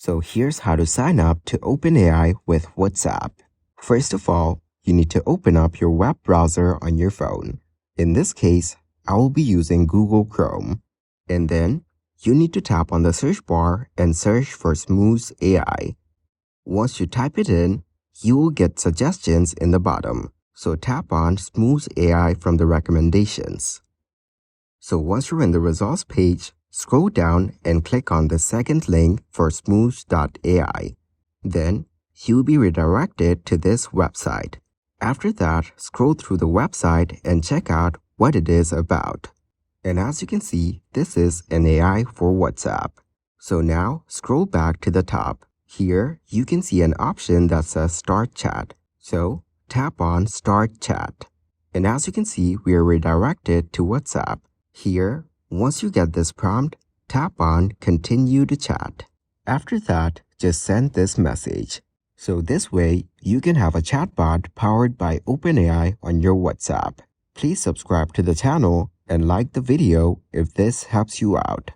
So here's how to sign up to OpenAI with WhatsApp. First of all, you need to open up your web browser on your phone. In this case, I will be using Google Chrome. And then, you need to tap on the search bar and search for Smooth AI. Once you type it in, you will get suggestions in the bottom. So tap on Smooth AI from the recommendations. So once you're in the results page, scroll down and click on the second link for smooth.ai. Then, you'll be redirected to this website. After that, scroll through the website and check out what it is about. And as you can see, this is an AI for WhatsApp. So now, scroll back to the top. Here, you can see an option that says Start Chat. So, tap on Start Chat. And as you can see, we are redirected to WhatsApp. Here, once you get this prompt, tap on Continue to Chat. After that, just send this message. So this way, you can have a chatbot powered by OpenAI on your WhatsApp. Please subscribe to the channel and like the video if this helps you out.